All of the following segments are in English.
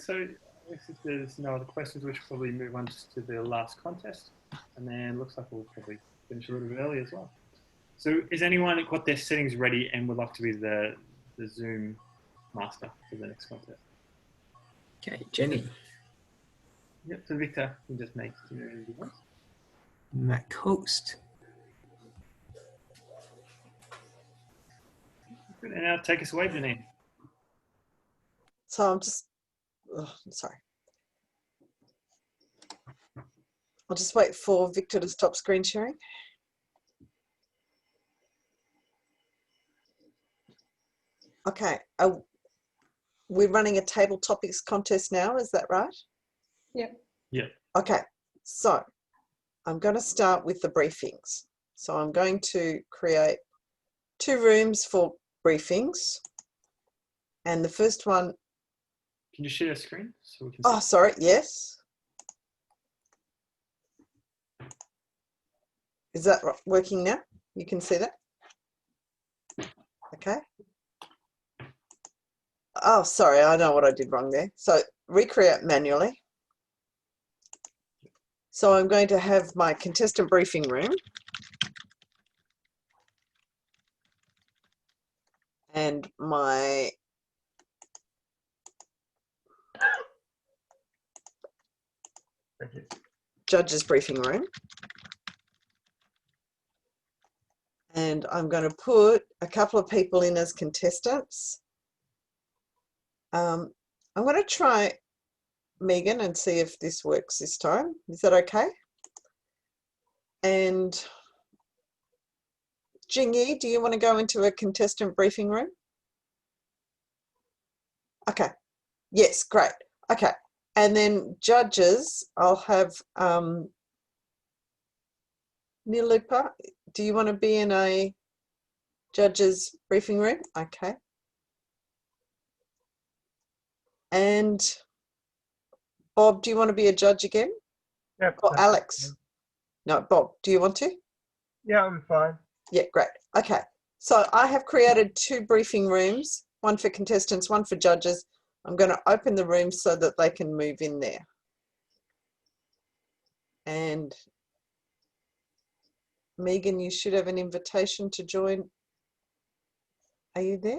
So I guess if there's no other questions, we should probably move on just to the last contest. And then looks like we'll probably finish a little bit early as well. So is anyone got their settings ready and would like to be the Zoom master for the next contest? Okay, Jenny. Yep, so Victor can just make it once. Mac host. Good. And now take us away, Janine. So I'm just, sorry. I'll just wait for Victor to stop screen sharing. Okay, we're running a table topics contest now, is that right? Yep. Yeah. Okay, so I'm going to start with the briefings. So I'm going to create 2 rooms for briefings. And the first one. Can you share a screen so we can Oh, sorry, yes. Is that working now? You can see that? Okay. Oh, sorry, I know what I did wrong there. So recreate manually. So I'm going to have my contestant briefing room. And my judges briefing room. And I'm going to put a couple of people in as contestants. I'm going to try Megan and see if this works this time. Is that okay? And Jingyi, do you want to go into a contestant briefing room? Okay. Yes, great. Okay. And then judges, I'll have Nilupa, do you want to be in a judges briefing room? Okay. And Bob, do you want to be a judge again? Yep. Or Alex? No, Bob, do you want to? Yeah, I'm fine. Yeah, great. Okay. So I have created 2 briefing rooms, one for contestants, one for judges. I'm going to open the room so that they can move in there. And Megan, you should have an invitation to join. Are you there?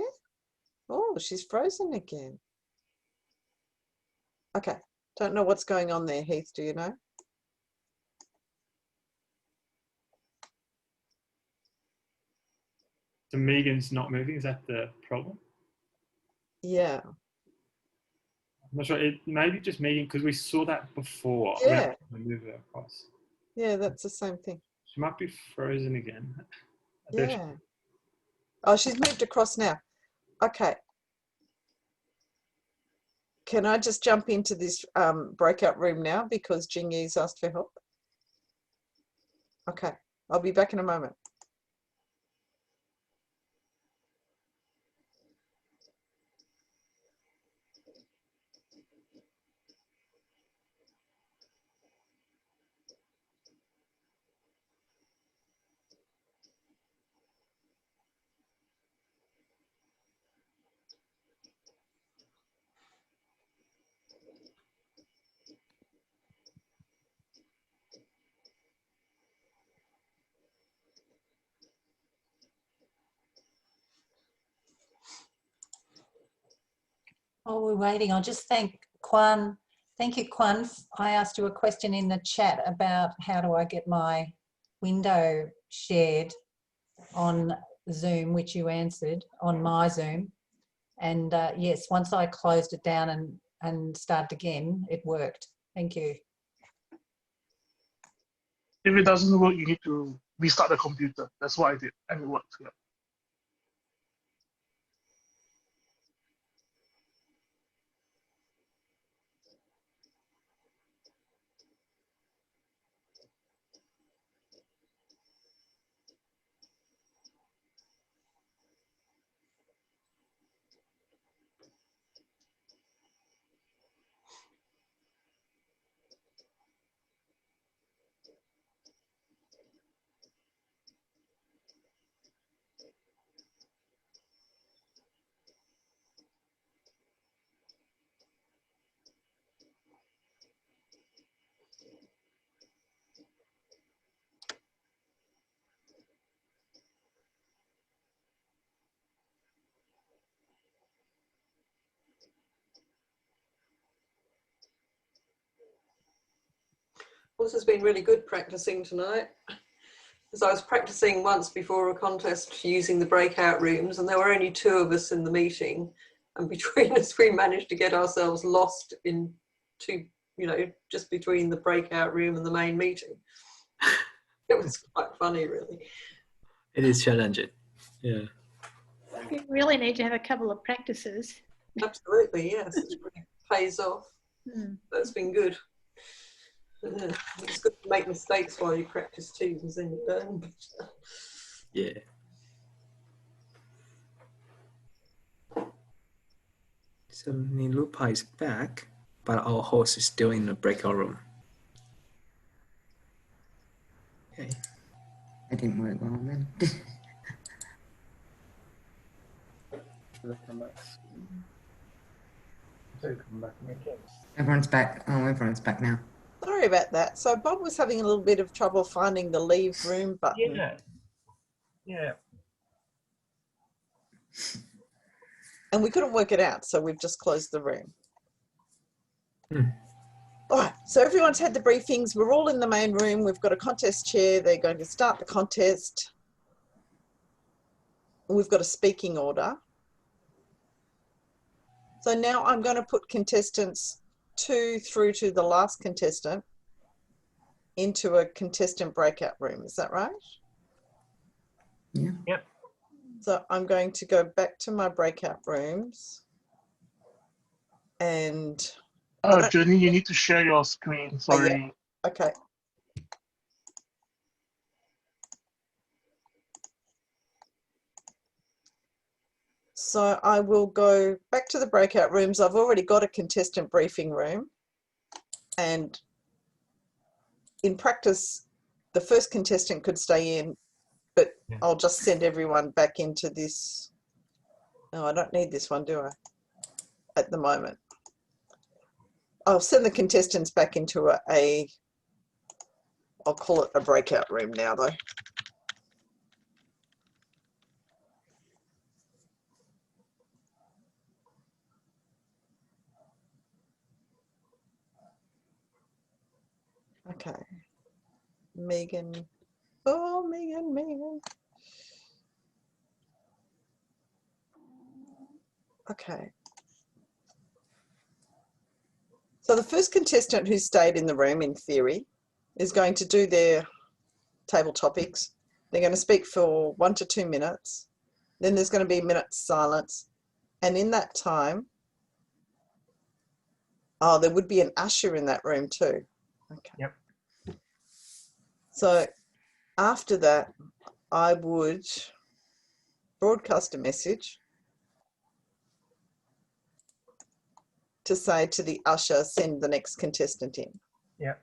Oh, she's frozen again. Okay. Don't know what's going on there, Heath. Do you know? So Megan's not moving. Is that the problem? Yeah. I'm not sure. It maybe just Megan because we saw that before. Yeah. We moved her across. Yeah, that's the same thing. She might be frozen again. Yeah. Oh, she's moved across now. Okay. Can I just jump into this breakout room now because Jingyi's asked for help? Okay. I'll be back in a moment. While we're waiting, I'll just thank Kwan. Thank you, Kwan. I asked you a question in the chat about how do I get my window shared on Zoom, which you answered on my Zoom. And yes, once I closed it down and started again, it worked. Thank you. If it doesn't work, you need to restart the computer. That's what I did, and it worked. Yeah. This has been really good practicing tonight. Because I was practicing once before a contest using the breakout rooms, and there were only 2 of us in the meeting. And between us, we managed to get ourselves lost in just between the breakout room and the main meeting. It was quite funny, really. It is challenging. Yeah. You really need to have a couple of practices. Absolutely, yes. It really pays off. Hmm. That's been good. It's good to make mistakes while you practice too, because then you learn. Yeah. So Nilupa is back, but our host is still in the breakout room. Okay. That didn't work well then. Come back. So come back again. Everyone's back. Oh, everyone's back now. Sorry about that. So Bob was having a little bit of trouble finding the leave room button. Yeah. And we couldn't work it out, so we've just closed the room. All right, so everyone's had the briefings. We're all in the main room. We've got a contest chair. They're going to start the contest. We've got a speaking order. So now I'm going to put contestants 2 through to the last contestant into a contestant breakout room. Is that right? Yeah. Yep. So I'm going to go back to my breakout rooms and Jenny, you need to share your screen. Sorry. okay. So I will go back to the breakout rooms. I've already got a contestant briefing room, and in practice, the first contestant could stay in, but I'll just send everyone back into this. No, I don't need this one, do I? At the moment. I'll send the contestants back into I'll call it a breakout room now though. Okay. Megan. Oh, Megan. Okay. So the first contestant who stayed in the room, in theory, is going to do their table topics. They're going to speak for 1 to 2 minutes. Then there's going to be a minute's silence. And in that time, there would be an usher in that room too. Okay. Yep. So after that, I would broadcast a message to say to the usher, send the next contestant in. Yep.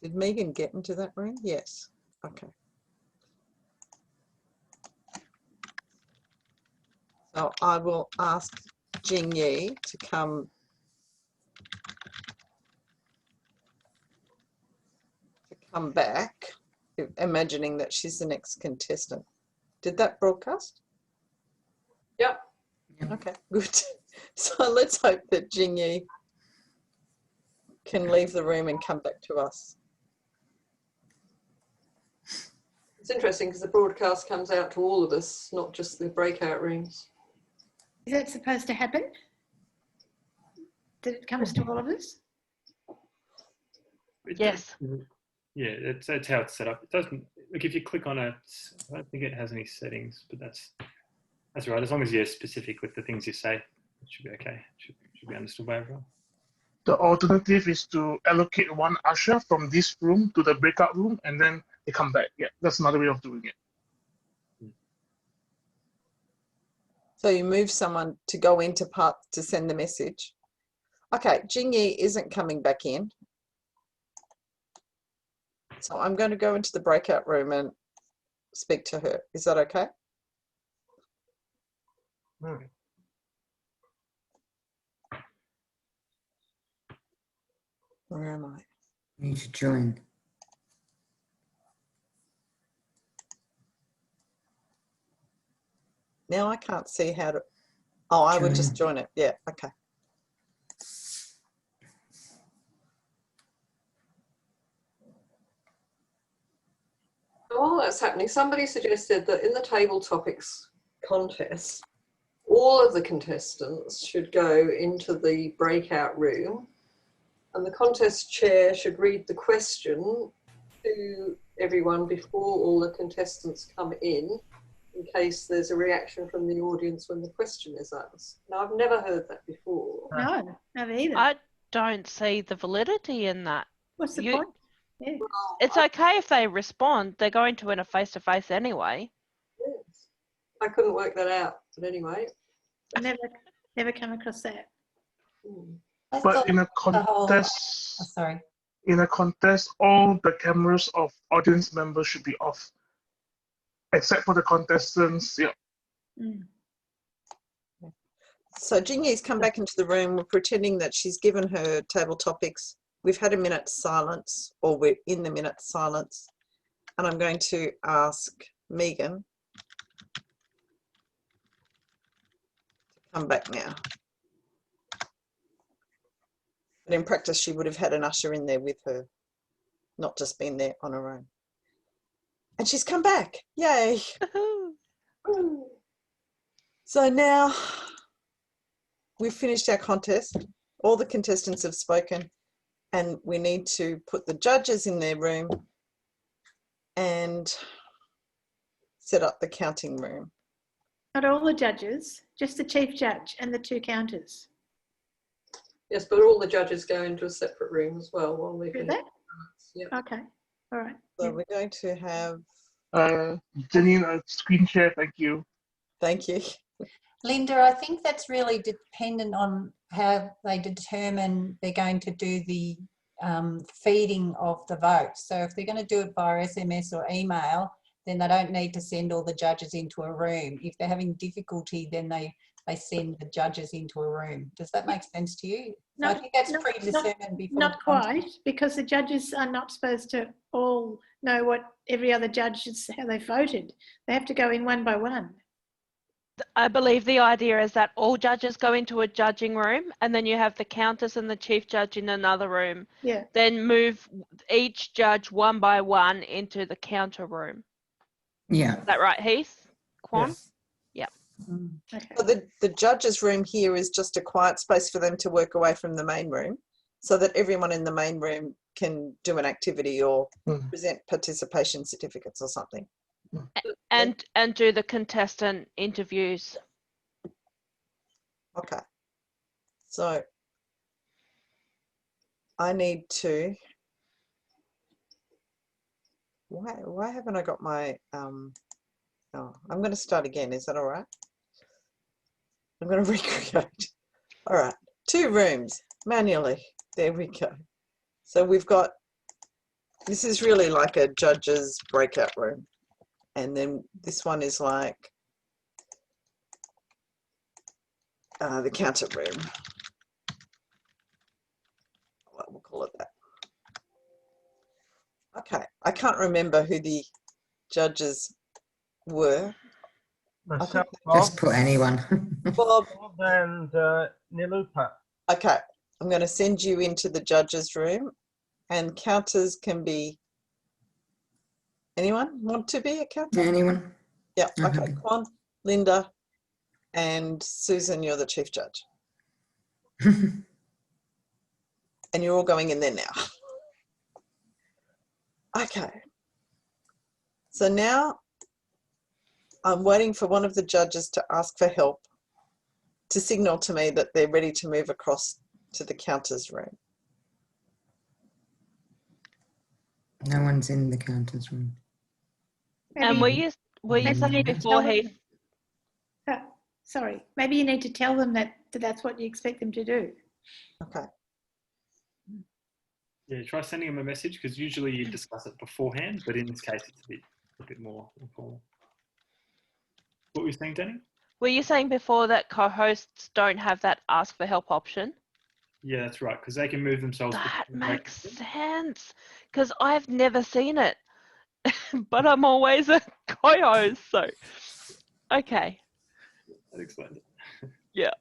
Did Megan get into that room? Yes. Okay. So I will ask Jing Yi to come back, imagining that she's the next contestant. Did that broadcast? Yep. Okay, good. So let's hope that Jing Yi can leave the room and come back to us. It's interesting because the broadcast comes out to all of us, not just the breakout rooms. Is that supposed to happen? That it comes to all of us? Yes. Yeah, that's how it's set up. It doesn't look, if you click on it, I don't think it has any settings, but that's right. As long as you're specific with the things you say, it should be okay. It should be understood by everyone. The alternative is to allocate one usher from this room to the breakout room, and then they come back. Yeah, that's another way of doing it. So you move someone to go into part to send the message. Okay, Jing Yi isn't coming back in. So I'm going to go into the breakout room and speak to her. Is that okay? Where am I? You need to join. Now I can't see how to. Oh, I would Join. just join it. Yeah, okay. While that's happening, somebody suggested that in the table topics contest, all of the contestants should go into the breakout room and the contest chair should read the question to everyone before all the contestants come in case there's a reaction from the audience when the question is asked. Now, I've never heard that before. No, never either. I don't see the validity in that. What's the you- point? Yeah. Well, It's okay if they respond. They're going to in a face-to-face anyway. yes. I couldn't work that out, but anyway. Never come across that. I But thought in a the whole- contest, oh, sorry. in a contest, all the cameras of audience members should be off, except for the contestants. Yeah. Mm. So Jingy's come back into the room. We're pretending that she's given her table topics. We've had a minute's silence, or we're in the minute's silence. And I'm going to ask Megan to come back now. But in practice, she would have had an usher in there with her, not just been there on her own. And she's come back. Yay. So now we've finished our contest. All the contestants have spoken and we need to put the judges in their room and set up the counting room. Not all the judges, just the chief judge and the 2 counters. Yes, but all the judges go into a separate room as well while we Do finish. they? Yep. Okay. All right. So Yeah. we're going to have, Janine, screen share, thank you. thank you. Linda, I think that's really dependent on how they determine they're going to do the feeding of the votes. So if they're going to do it via SMS or email, then they don't need to send all the judges into a room. If they're having difficulty, then they send the judges into a room. Does that make sense to you? So I think that's predetermined before. Not quite, because the judges are not supposed to all know what every other judge is, how they voted. They have to go in one by one. I believe the idea is that all judges go into a judging room and then you have the counters and the chief judge in another room. Yeah. Then move each judge one by one into the counter room. Yeah. Is that right, Heath? Quan? Yes. Okay. So the judges' room here is just a quiet space for them to work away from the main room so that everyone in the main room can do an activity or present participation certificates or something. And do the contestant interviews. Okay. So I need to, why haven't I got my, oh, I'm going to start again. Is that all right? I'm going to recreate. All right. 2 rooms manually. There we go. So we've got, this is really like a judge's breakout room. And then this one is like the counter room. We'll call it that. Okay. I can't remember who the judges were. Myself, Just put anyone. Bob. and Nilupa. Okay. I'm going to send you into the judges room and counters can be anyone want to be a counter? Anyone? Yeah. I'm Okay. happy. Quan, Linda, and Susan, you're the chief judge. And you're all going in there now. Okay. So now I'm waiting for one of the judges to ask for help to signal to me that they're ready to move across to the counters room. No one's in the counters room. And were you saying before, Heath? Sorry, maybe you need to tell them that that's what you expect them to do. Okay. Yeah, try sending them a message because usually you discuss it beforehand, but in this case it's a bit more informal. What were you saying, Danny? Were you saying before that co-hosts don't have that ask for help option? Yeah, that's right, because they can move themselves. That makes sense, because I've never seen it, but I'm always a co-host, so okay. That explains it. Yeah.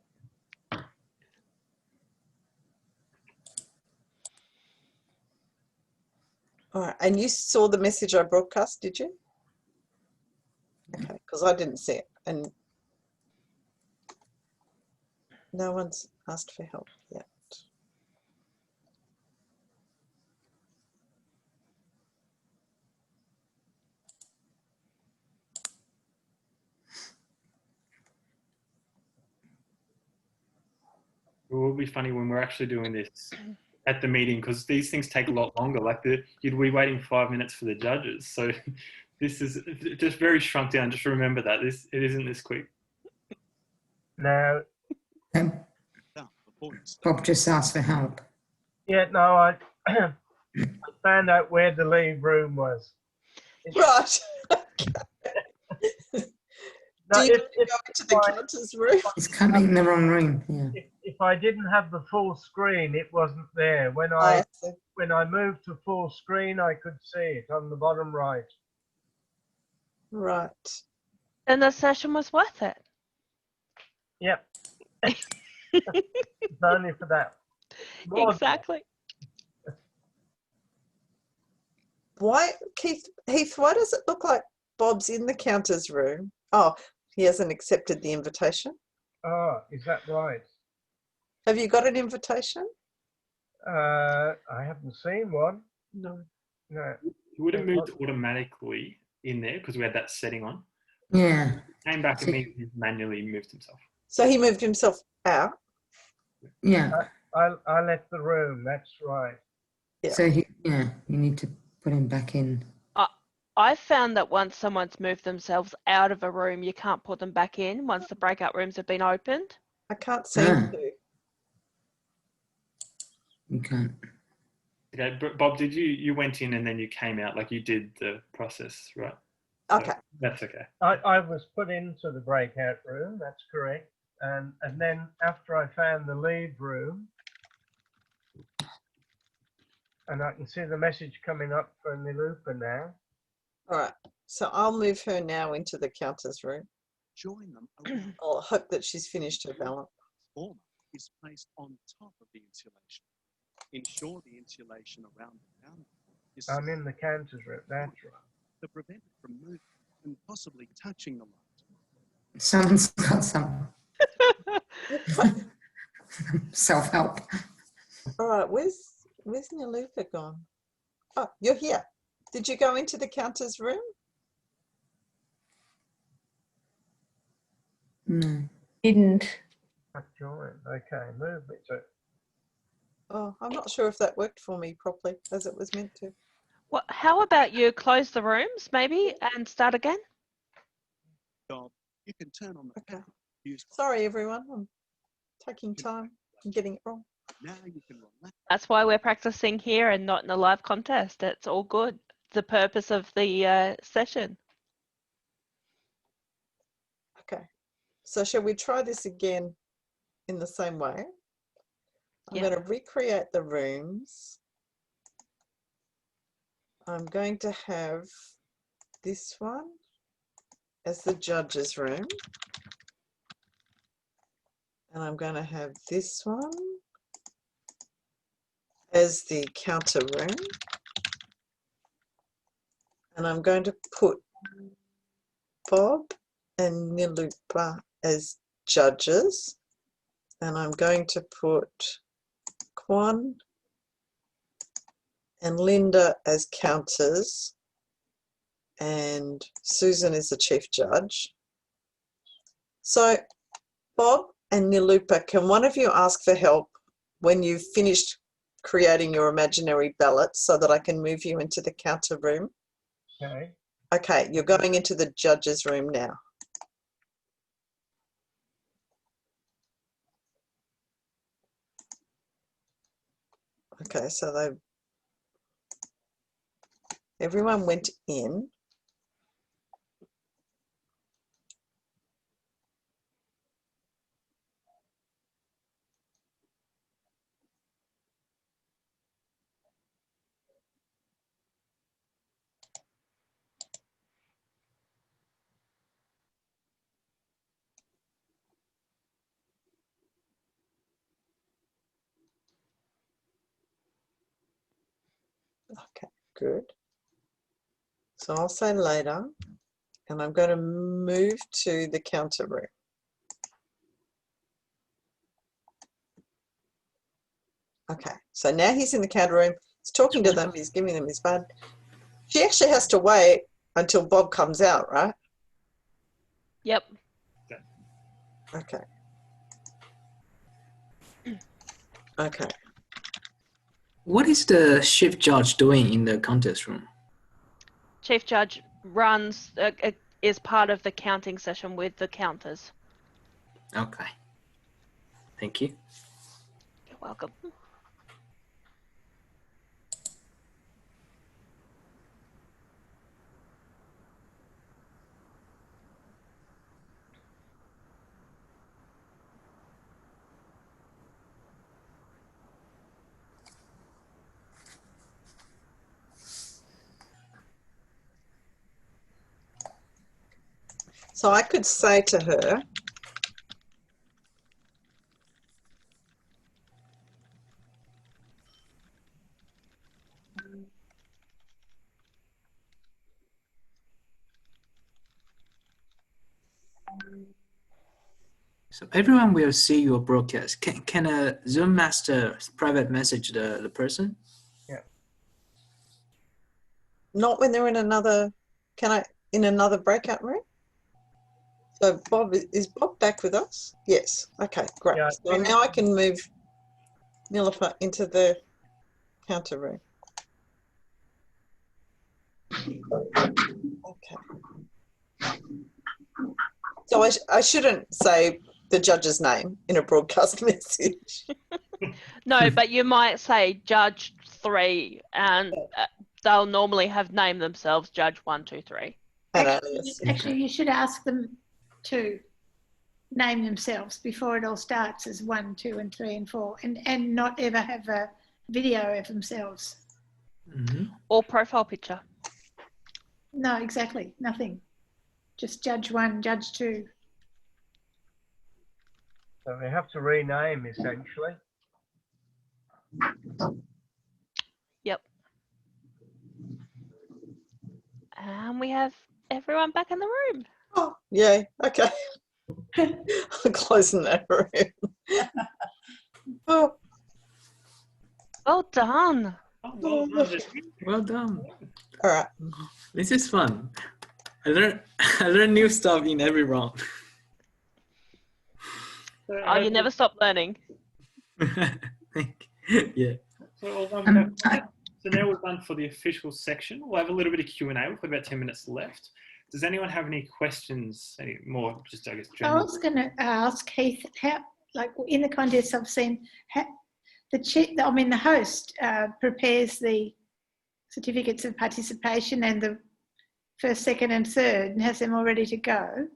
All right, and you saw the message I broadcast, did you? Okay, because I didn't see it, and no one's asked for help yet. It will be funny when we're actually doing this at the meeting because these things take a lot longer. Like you'd be waiting 5 minutes for the judges. So this is just very shrunk down. Just remember that it isn't this quick. Now, Um, Bob just asked for help. yeah, no, I found out where the leave room was. Right. No, Do you want to go into the counter's room? It's coming in the wrong room. Yeah. if I didn't have the full screen, it wasn't there. When I I see. when I moved to full screen, I could see it on the bottom right. Right. And the session was worth it. Yep. It's only for that. More than that. Exactly. Why, Heath, why does it look like Bob's in the counter's room? Oh, he hasn't accepted the invitation. Oh, is that right? Have you got an invitation? I haven't seen one. No. No. It would have moved automatically in there because we had that setting on. Yeah. Came back and he manually moved himself. So he moved himself out? Yeah. I left the room, that's right. Yeah. So you need to put him back in. I've found that once someone's moved themselves out of a room, you can't put them back in once the breakout rooms have been opened. I can't seem to. You can't. Okay, Bob, did you went in and then you came out, like you did the process, right? Okay. So that's okay. I was put into the breakout room, that's correct. And then after I found the leave room, and I can see the message coming up for Nilupa now. All right. So I'll move her now into the counter's room. Join them around. I'll hope that she's finished her ballot. Former is placed on top of the insulation. Ensure the insulation around the counter is I'm in the counter's room, that's right. to prevent it from moving and possibly touching the light. Someone's got some self-help. All right. Where's Nilupa gone? Oh, you're here. Did you go into the counter's room? No. Didn't. Join. Okay, move me to. Oh, I'm not sure if that worked for me properly as it was meant to. Well, how about you close the rooms maybe and start again? Job. You can turn on the Okay. use. Sorry, everyone. I'm taking time. I'm getting it wrong. Now you can relax. That's why we're practicing here and not in a live contest. It's all good. The purpose of the session. Okay. So shall we try this again in the same way? I'm going to recreate the rooms. I'm going to have this one as the judge's room. And I'm going to have this one as the counter room. And I'm going to put Bob and Nilupa as judges. And I'm going to put Kwan and Linda as counters. And Susan is the chief judge. So Bob and Nilupa, can one of you ask for help when you've finished creating your imaginary ballot so that I can move you into the counter room? Okay. Okay, you're going into the judge's room now. Okay, so everyone went in. Okay, good. So I'll say later, and I'm going to move to the counter room. Okay, so now he's in the counter room. He's talking to them. He's giving them his bud. She actually has to wait until Bob comes out, right? Yep. Okay. Okay. What is the chief judge doing in the contest room? Chief Judge runs, is part of the counting session with the counters. Okay. Thank you. You're welcome. So I could say to her, So everyone will see your broadcast. Can a Zoom master private message the person? Yeah. not when they're in another, in another breakout room? So Bob, is Bob back with us? Yes. Okay, great. Yeah, So now I can move Nilofer into the counter room. Okay. So I shouldn't say the judge's name in a broadcast message. No, but you might say Judge 3, and they'll normally have named themselves Judge 1, 2, 3. Actually, you should ask them to name themselves before it all starts as 1, 2, and 3, and 4, and not ever have a video of themselves. Mm-hmm. Or profile picture. No, exactly, nothing. Just Judge 1, Judge 2. So we have to rename essentially. Yep. And we have everyone back in the room. Oh, yay. Okay. I'm closing that room. Oh. Well done. Well done. All right. This is fun. I learn new stuff in every round. Oh, you never stop learning. Yeah. So now we're done for the official section. We'll have a little bit of Q&A. We've got about 10 minutes left. Does anyone have any questions? Any more? Just I guess. I was going to ask Keith how, like in the contest I've seen, the host prepares the certificates of participation and the first, second, and third, and has them all ready to go.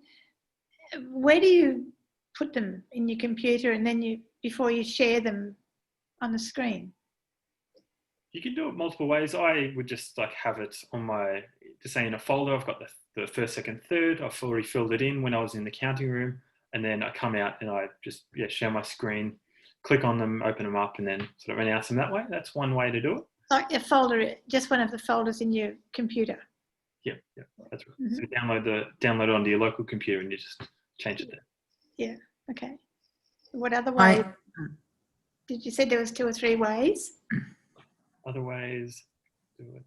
Where do you put them in your computer, and then before you share them on the screen? You can do it multiple ways. I would just have it on just say in a folder. I've got the first, second, third. I've already filled it in when I was in the counting room, and then I come out and I just share my screen, click on them, open them up, and then sort of announce them that way. That's one way to do it. Like a folder, just one of the folders in your computer. Yeah, that's right. Mm-hmm. So download it onto your local computer and you just change it there. Yeah. Okay. What other way? Did you say there was 2 or 3 ways? Other ways do it.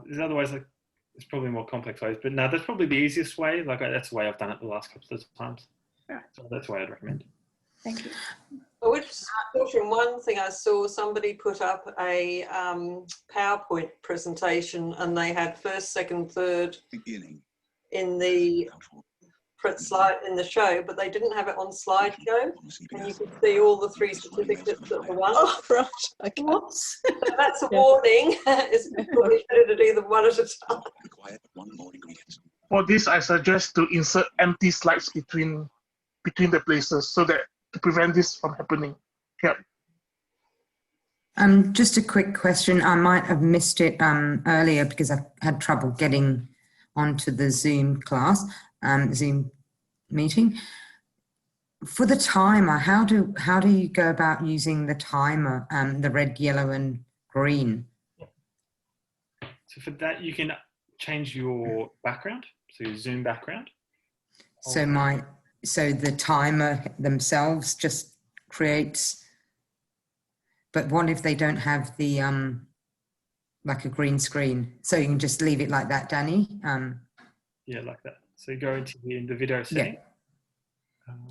There's other ways, there's probably more complex ways, but no, that's probably the easiest way. That's the way I've done it the last couple of times. Right. So that's the way I'd recommend. Thank you. I would just from one thing I saw, somebody put up a PowerPoint presentation and they had first, second, third in the slide in the show, but they didn't have it on slideshow, and you could see all the 3 certificates at the one. Oh, right. Okay. Whoops. So that's a warning. It's probably better to do them one at a time. For this, I suggest to insert empty slides between the places so that to prevent this from happening. Yeah. Just a quick question. I might have missed it earlier because I had trouble getting onto the Zoom class, Zoom meeting. For the timer, how do you go about using the timer, the red, yellow, and green? So for that, you can change your background, so your Zoom background. So the timer themselves just creates, but what if they don't have the, like a green screen? So you can just leave it like that, Danny? Yeah, like that. So you go into the video setting. Yeah.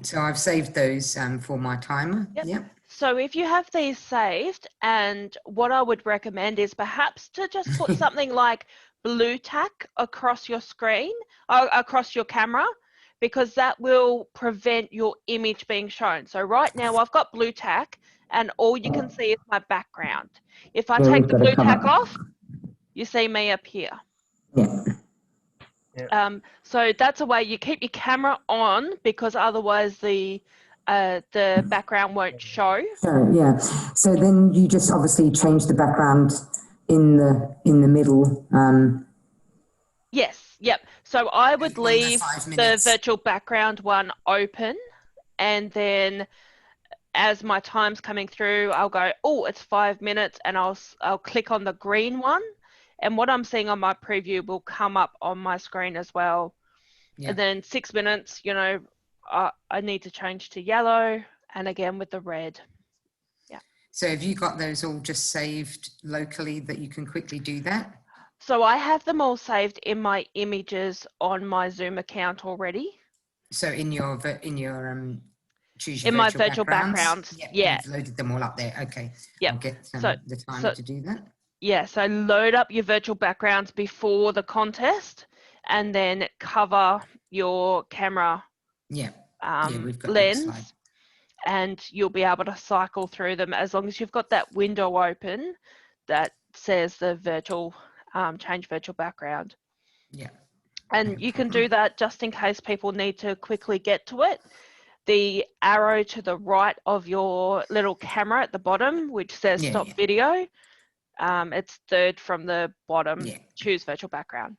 So I've saved those for my timer. Yep. Yep. So if you have these saved, and what I would recommend is perhaps to just put something like blue tack across your screen, across your camera, because that will prevent your image being shown. So right now I've got blue tack and all you can see is my background. If I take the blue tack off, you see me up here. Yeah. So that's a way you keep your camera on, because otherwise the background won't show. So yeah. So then you just obviously change the background in the middle. Yes. Yep. So I would leave 5 the minutes. virtual background one open, and then as my time's coming through, I'll go, oh, it's 5 minutes, and I'll click on the green one, and what I'm seeing on my preview will come up on my screen as well. Yeah. And then 6 minutes, you know, I need to change to yellow, and again with the red. Yeah. So have you got those all just saved locally that you can quickly do that? So I have them all saved in my images on my Zoom account already. So in your choose your In my virtual backgrounds. Yep, Yeah. you've loaded them all up there. Okay. Yep. I'll get the timer to do that. Yeah, so load up your virtual backgrounds before the contest, and then cover your camera Yeah. We've got that lens, slide. and you'll be able to cycle through them as long as you've got that window open that says the virtual change virtual background. Yeah. And No you can problem. do that just in case people need to quickly get to it. The arrow to the right of your little camera at the bottom, which says Yeah, stop yeah. video, it's third from the bottom, Yeah. choose virtual background.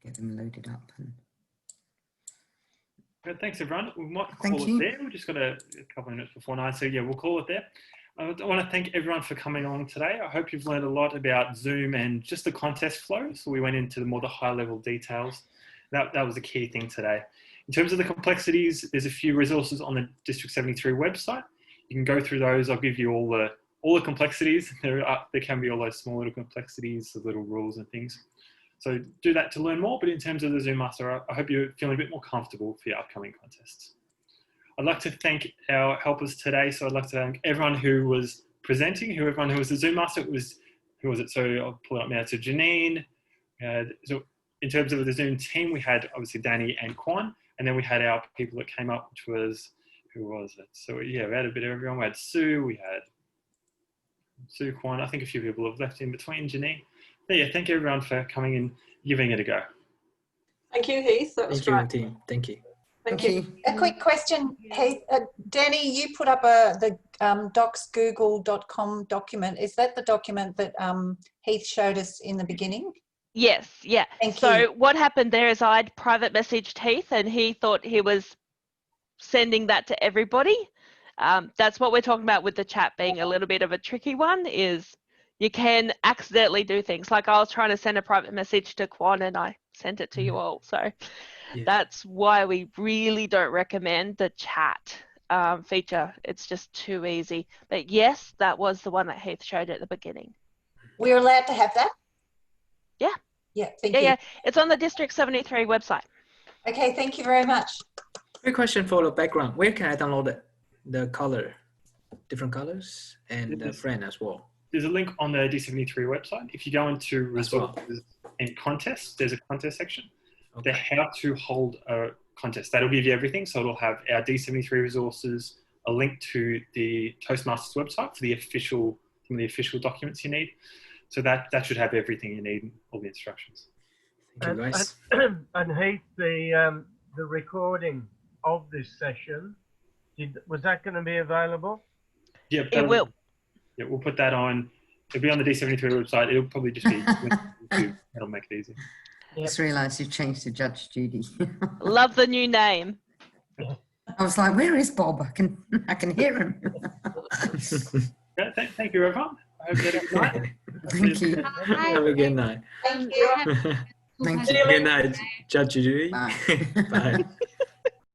Get them loaded up. Good, thanks everyone. We might Thank call you. it there. We've just got a couple of minutes before 9, so yeah, we'll call it there. I want to thank everyone for coming along today. I hope you've learned a lot about Zoom and just the contest flow. So we went into the more the high level details. That was the key thing today. In terms of the complexities, there's a few resources on the District 73 website. You can go through those. I'll give you all the complexities. There can be all those small little complexities, the little rules and things. So do that to learn more. But in terms of the Zoom Master, I hope you're feeling a bit more comfortable for your upcoming contests. I'd like to thank our helpers today. So I'd like to thank everyone who was presenting, everyone who was the Zoom Master. Who was it? So I'll pull it up now. So Janine. So in terms of the Zoom team, we had obviously Danny and Kwan, and then we had our people that came up, which was, who was it? So yeah, we had a bit of everyone. We had Sue, we had Sue, Kwan. I think a few people have left in between, Janine. But yeah, thank you everyone for coming and giving it a go. Thank you, Heath. That was Thank great. you, team. Thank you. Thank you. A quick question, Heath. Danny, you put up the docsgoogle.com document. Is that the document that Heath showed us in the beginning? Yes, yeah. Thank So you. what happened there is I'd private messaged Heath, and he thought he was sending that to everybody. That's what we're talking about with the chat being a little bit of a tricky one, is you can accidentally do things. Like I was trying to send a private message to Kwan and I sent it to you all. So Yeah. that's why we really don't recommend the chat feature. It's just too easy. But yes, that was the one that Heath showed at the beginning. We're allowed to have that? Yeah. Yeah, thank you. Yeah, it's on the District 73 website. Okay, thank you very much. Quick question for the background. Where can I download it? The color, different colors, and the friend as well. There's a link on the D73 website. If you go into resources and contests, there's a contest section. Okay. The how to hold a contest. That'll give you everything. So it'll have our D73 resources, a link to the Toastmasters website for the official, some of the official documents you need. So that should have everything you need, all the instructions. Thank you, guys. And Heath, the recording of this session, was that going to be available? Yeah, It will. Yeah, we'll put that on. It'll be on the D73 website. It'll probably just be YouTube. That'll make it easy. Yep. Just realised you've changed to Judge Judy. Love the new name. I was like, where is Bob? I can hear him. Yeah, thank you, everyone. I hope you had a good night. Thank you. Have a good night. Thank you. Thank you. Good night, Judge Judy. Bye. Bye.